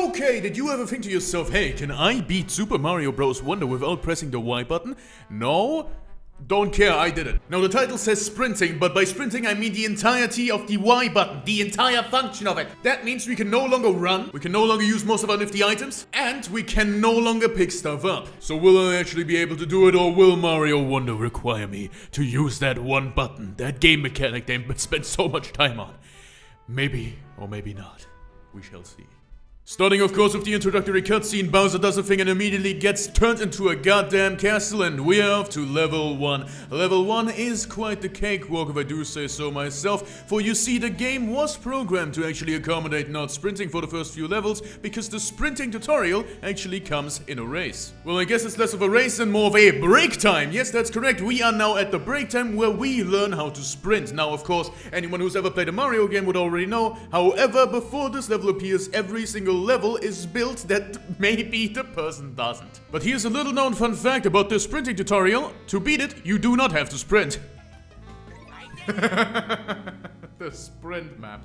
Okay, did you ever think to yourself, hey, can I beat Super Mario Bros. Wonder without pressing the Y button? No? Don't care, I did it. Now the title says sprinting, but by sprinting I mean the entirety of the Y button, the entire function of it. That means we can no longer run, we can no longer use most of our nifty items, and we can no longer pick stuff up. So will I actually be able to do it, or will Mario Wonder require me to use that one button, that game mechanic they spent so much time on? Maybe, or maybe not. We shall see. Starting, of course, with the introductory cutscene, Bowser does a thing and immediately gets turned into a goddamn castle, and we're off to level 1. Level 1 is quite the cakewalk, if I do say so myself, for you see, the game was programmed to actually accommodate not sprinting for the first few levels, because the sprinting tutorial actually comes in a race. Well, I guess it's less of a race and more of a break time. Yes, that's correct, we are now at the break time where we learn how to sprint. Now, of course, anyone who's ever played a Mario game would already know, however, before this level appears, every single level is built that maybe the person doesn't. But here's a little known fun fact about the sprinting tutorial. To beat it, you do not have to sprint. The sprint map.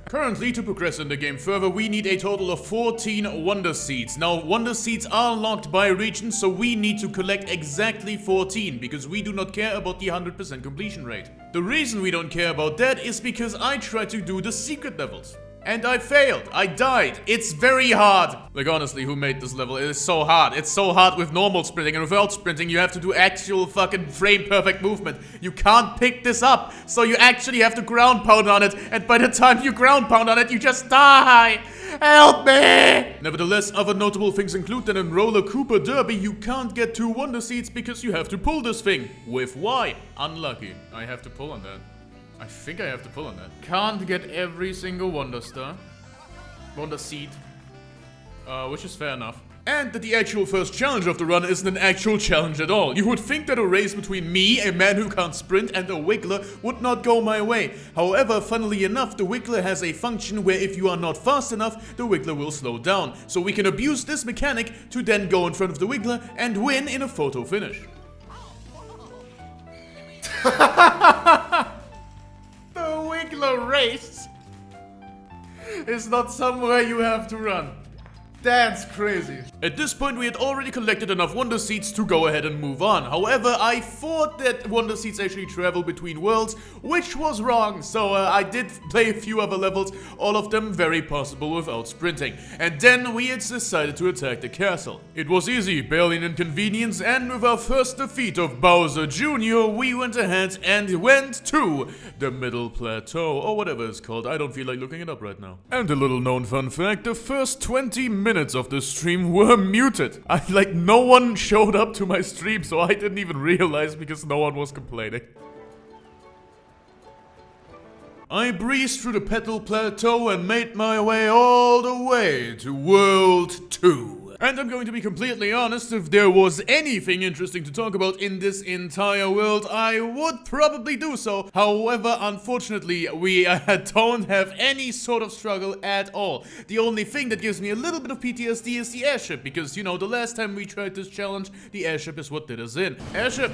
Currently, to progress in the game further, we need a total of 14 Wonder Seeds. Now, Wonder Seeds are locked by region, so we need to collect exactly 14, because we do not care about the 100% completion rate. The reason we don't care about that is because I tried to do the secret levels. And I failed. I died. It's very hard. Like, honestly, who made this level? It is so hard. It's so hard with normal sprinting, and without sprinting, you have to do actual fucking frame-perfect movement. You can't pick this up, so you actually have to ground pound on it, and by the time you ground pound on it, you just die. Help me! Nevertheless, other notable things include that in Roller Cooper Derby, you can't get 2 Wonder Seeds because you have to pull this thing. With Y. Unlucky. I have to pull on that. I think I have to pull on that. Can't get every single Wonder Star. Wonder Seed. Which is fair enough. And that the actual first challenge of the run isn't an actual challenge at all. You would think that a race between me, a man who can't sprint, and a Wiggler would not go my way. However, funnily enough, the Wiggler has a function where if you are not fast enough, the Wiggler will slow down. So we can abuse this mechanic to then go in front of the Wiggler and win in a photo finish. The Wiggler race is not somewhere you have to run. That's crazy. At this point, we had already collected enough Wonder Seeds to go ahead and move on. However, I thought that Wonder Seeds actually travel between worlds, which was wrong. So I did play a few other levels, all of them very possible without sprinting. And then we had decided to attack the castle. It was easy, barely an inconvenience, and with our first defeat of Bowser Jr., we went ahead and went to the Middle Plateau, or whatever it's called. I don't feel like looking it up right now. And a little known fun fact, the first 20 minutes of the stream were muted. No one showed up to my stream, so I didn't even realize because no one was complaining. I breezed through the Petal Plateau and made my way all the way to World 2. And I'm going to be completely honest, if there was anything interesting to talk about in this entire world, I would probably do so. However, unfortunately, we don't have any sort of struggle at all. The only thing that gives me a little bit of PTSD is the airship, because, you know, the last time we tried this challenge, the airship is what did us in. Airship!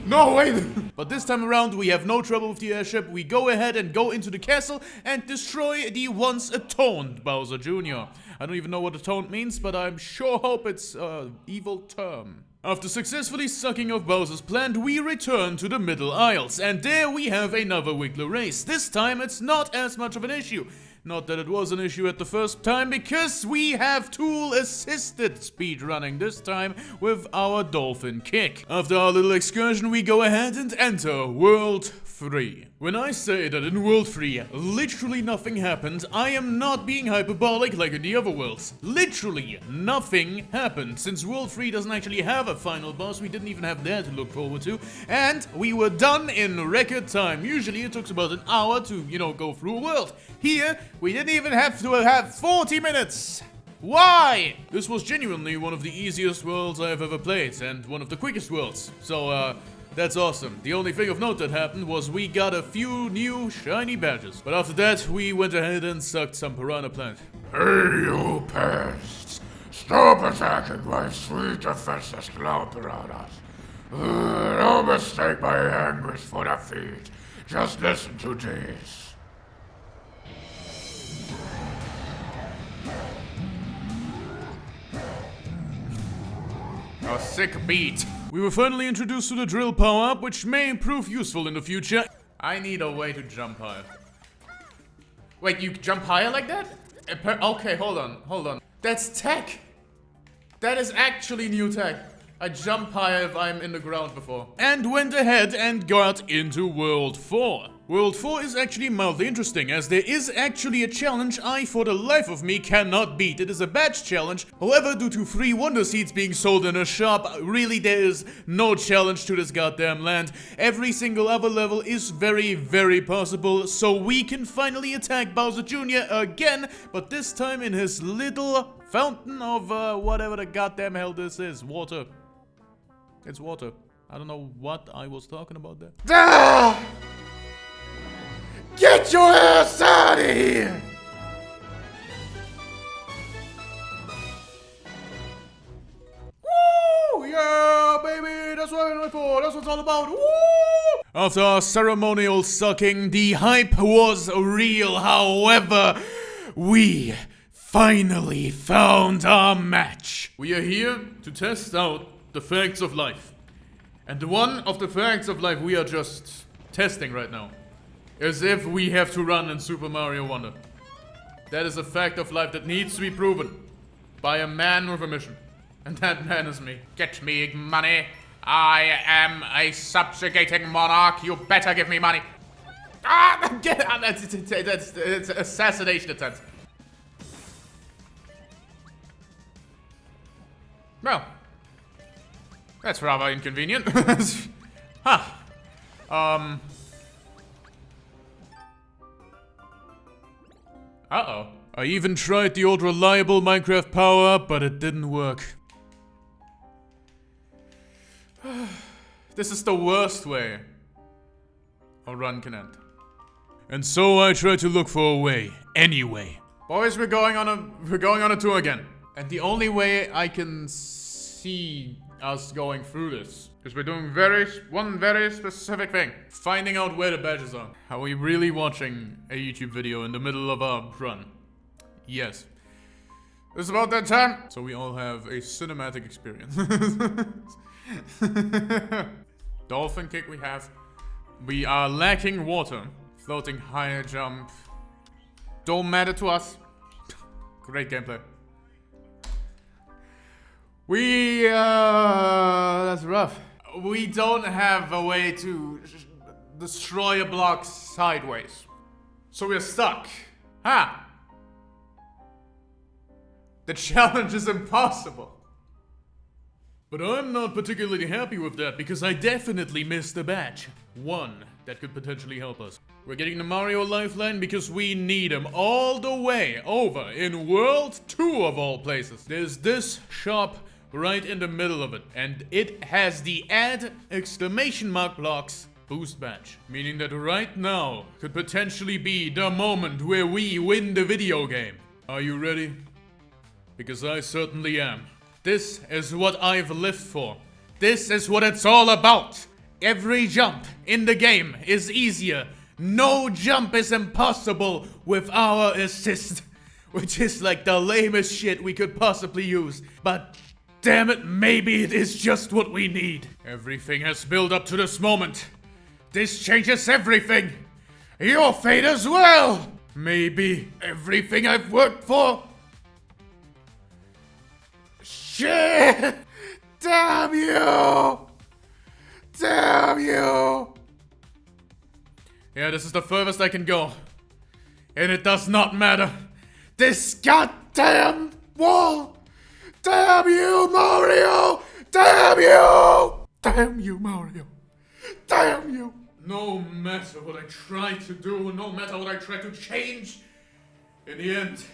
No, wait! But this time around, we have no trouble with the airship. We go ahead and go into the castle and destroy the once atoned Bowser Jr. I don't even know what atoned means, but I'm sure hope it's an evil term. After successfully sucking off Bowser's plant, we return to the Middle Isles, and there we have another Wiggler race. This time, it's not as much of an issue. Not that it was an issue at the first time, because we have tool-assisted speedrunning this time with our dolphin kick. After our little excursion, we go ahead and enter World 3. When I say that in World 3, literally nothing happened, I am not being hyperbolic like in the other worlds. Literally nothing happened. Since World 3 doesn't actually have a final boss, we didn't even have that to look forward to, and we were done in record time. Usually it took about an hour to, you know, go through a world. Here, we didn't even have to have 40 minutes. Why? This was genuinely one of the easiest worlds I have ever played, and one of the quickest worlds. So, that's awesome. The only thing of note that happened was we got a few new shiny badges. But after that, we went ahead and sucked some piranha plant. Hey, you pests! Stop attacking my sweet defenseless cloud piranhas. Don't mistake my anguish for defeat. Just listen to this. A sick beat. We were finally introduced to the drill power-up, which may prove useful in the future. I need a way to jump higher. Wait, you jump higher like that? Okay, hold on. That's tech. That is actually new tech. I jump higher if I'm in the ground before. And went ahead and got into World 4. World 4 is actually mildly interesting, as there is actually a challenge I, for the life of me, cannot beat. It is a badge challenge. However, due to free Wonder Seeds being sold in a shop, really there is no challenge to this goddamn land. Every single other level is very, very possible, so we can finally attack Bowser Jr. again, but this time in his little fountain of whatever the goddamn hell this is. Water. It's water. I don't know what I was talking about there. Ah! Get your ass out of here! Woo! Yeah, baby! That's what I'm going for. That's what it's all about. Woo! After ceremonial sucking, the hype was real. However, we finally found our match. We are here to test out the facts of life. And one of the facts of life we are just testing right now is if we have to run in Super Mario Wonder. That is a fact of life that needs to be proven by a man with a mission. And that man is me. Get me money. I am a subjugating monarch. You better give me money. Ah! That's assassination attempt. Well, that's rather inconvenient. Huh. Uh-oh. I even tried the old reliable Minecraft power-up, but it didn't work. This is the worst way a run can end. And so I tried to look for a way, anyway. Boys, we're going on a tour again. And the only way I can see us going through this is we're doing one very specific thing. Finding out where the badges are. Are we really watching a YouTube video in the middle of our run? Yes. It's about that time. So we all have a cinematic experience. Dolphin kick we have. We are lacking water. Floating higher jump. Don't matter to us. Great gameplay. That's rough. We don't have a way to destroy a block sideways. So we're stuck. Huh. The challenge is impossible. But I'm not particularly happy with that because I definitely missed a badge. One that could potentially help us. We're getting the Mario Lifeline because we need him all the way over in World 2 of all places. There's this shop right in the middle of it, and it has the add exclamation mark blocks boost badge, meaning that right now could potentially be the moment where we win the video game. Are you ready? Because I certainly am. This is what I've lived for. This is what it's all about. Every jump in the game is easier. No jump is impossible with our assist, which is like the lamest shit we could possibly use. But damn it, maybe it is just what we need. Everything has built up to this moment. This changes everything. Your fate as well. Maybe everything I've worked for. Shit! Damn you! Damn you! Yeah, this is the furthest I can go. And it does not matter. This goddamn wall! Damn you, Mario! Damn you! Damn you, Mario! Damn you! No matter what I try to do, no matter what I try to change, in the end,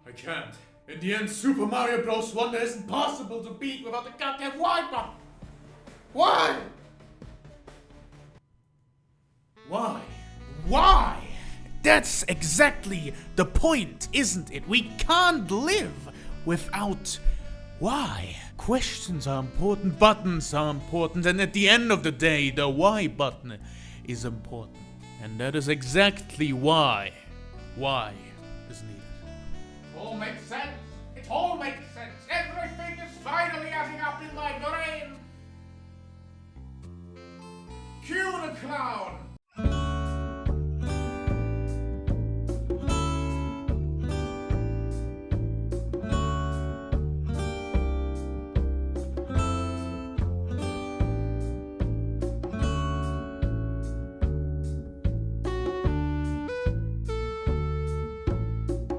I can't. In the end, Super Mario Bros. Wonder isn't possible to beat without the goddamn Y button. Why? Why? Why? That's exactly the point, isn't it? We can't live without why. Questions are important, buttons are important, and at the end of the day, the Y button is important. And that is exactly why is needed. All makes sense. It all makes sense. Everything is finally adding up in my brain. Cue the clown.